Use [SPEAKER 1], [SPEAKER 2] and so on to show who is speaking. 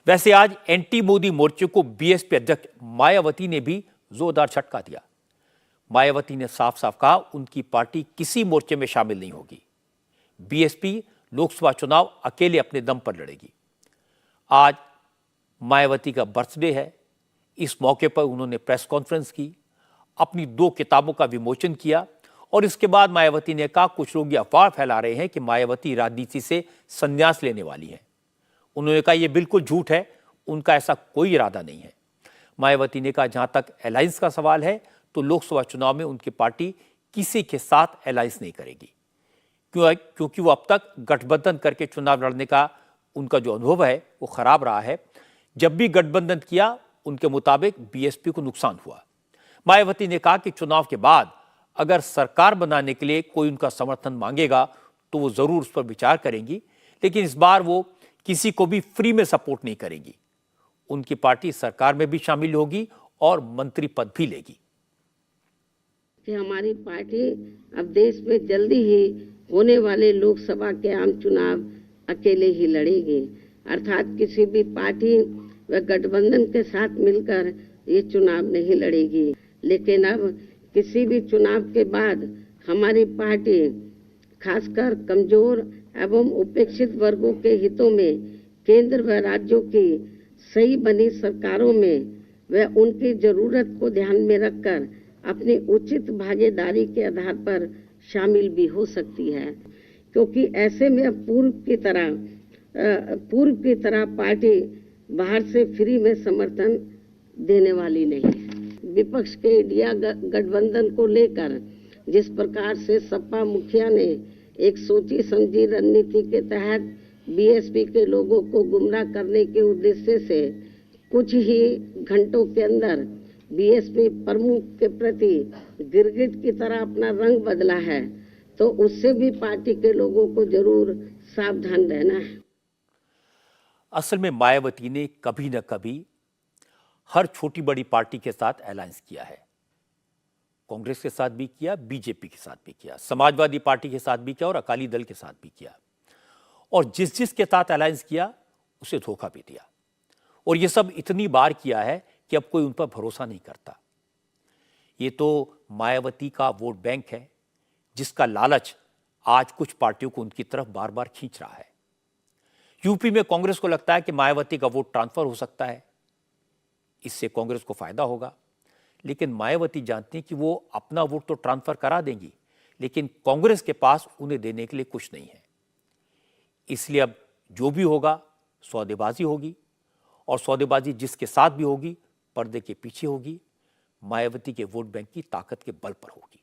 [SPEAKER 1] वैसे आज एंटी मोदी मोर्चे को बीएसपी अध्यक्ष मायावती ने भी जोरदार झटका दिया। मायावती ने साफ साफ कहा उनकी पार्टी किसी मोर्चे में शामिल नहीं होगी। बीएसपी लोकसभा चुनाव अकेले अपने दम पर लड़ेगी। आज मायावती का बर्थडे है। इस मौके पर उन्होंने प्रेस कॉन्फ्रेंस की, अपनी 2 किताबों का विमोचन किया और इसके बाद मायावती ने कहा कुछ लोग ये अफवाह फैला रहे हैं कि मायावती राजनीति से संन्यास लेने वाली हैं। उन्होंने कहा यह बिल्कुल झूठ है, उनका ऐसा कोई इरादा नहीं है। मायावती ने कहा जहां तक अलायंस का सवाल है तो लोकसभा चुनाव में उनकी पार्टी किसी के साथ अलायंस नहीं करेगी, क्योंकि वो अब तक गठबंधन करके चुनाव लड़ने का उनका जो अनुभव है वो खराब रहा है। जब भी गठबंधन किया उनके मुताबिक बीएसपी को नुकसान हुआ। मायावती ने कहा कि चुनाव के बाद अगर सरकार बनाने के लिए कोई उनका समर्थन मांगेगा तो वो जरूर उस पर विचार करेंगी, लेकिन इस बार वो किसी को भी फ्री में सपोर्ट नहीं करेंगी। उनकी पार्टी सरकार में भी शामिल होगी और मंत्री पद भी लेगी।
[SPEAKER 2] कि हमारी पार्टी अब देश में जल्दी ही होने वाले लोकसभा के आम चुनाव अकेले ही लड़ेगी, अर्थात किसी भी पार्टी व गठबंधन के साथ मिलकर ये चुनाव नहीं लड़ेगी। लेकिन अब किसी भी चुनाव के बाद हमारी पार्टी खासकर कमजोर एवं उपेक्षित वर्गों के हितों में केंद्र व राज्यों की सही बनी सरकारों में व उनकी जरूरत को ध्यान में रखकर अपनी उचित भागीदारी के आधार पर शामिल भी हो सकती है, क्योंकि ऐसे में अब पूर्व की तरह पार्टी बाहर से फ्री में समर्थन देने वाली नहीं है। विपक्ष के इंडिया गठबंधन को लेकर जिस प्रकार से सपा मुखिया ने एक सोची समझी रणनीति के तहत बीएसपी के लोगों को गुमराह करने के उद्देश्य से कुछ ही घंटों के अंदर बीएसपी प्रमुख के प्रति गिरगिट की तरह अपना रंग बदला है, तो उससे भी पार्टी के लोगों को जरूर सावधान रहना है।
[SPEAKER 1] असल में मायावती ने कभी न कभी हर छोटी बड़ी पार्टी के साथ अलायंस किया है। कांग्रेस के साथ भी किया, बीजेपी के साथ भी किया, समाजवादी पार्टी के साथ भी किया और अकाली दल के साथ भी किया, और जिस के साथ अलायंस किया उसे धोखा भी दिया। और ये सब इतनी बार किया है कि अब कोई उन पर भरोसा नहीं करता। ये तो मायावती का वोट बैंक है जिसका लालच आज कुछ पार्टियों को उनकी तरफ बार बार खींच रहा है। यूपी में कांग्रेस को लगता है कि मायावती का वोट ट्रांसफर हो सकता है, इससे कांग्रेस को फायदा होगा, लेकिन मायावती जानती हैं कि वो अपना वोट तो ट्रांसफर करा देंगी, लेकिन कांग्रेस के पास उन्हें देने के लिए कुछ नहीं है। इसलिए अब जो भी होगा सौदेबाजी होगी, और सौदेबाजी जिसके साथ भी होगी पर्दे के पीछे होगी, मायावती के वोट बैंक की ताकत के बल पर होगी।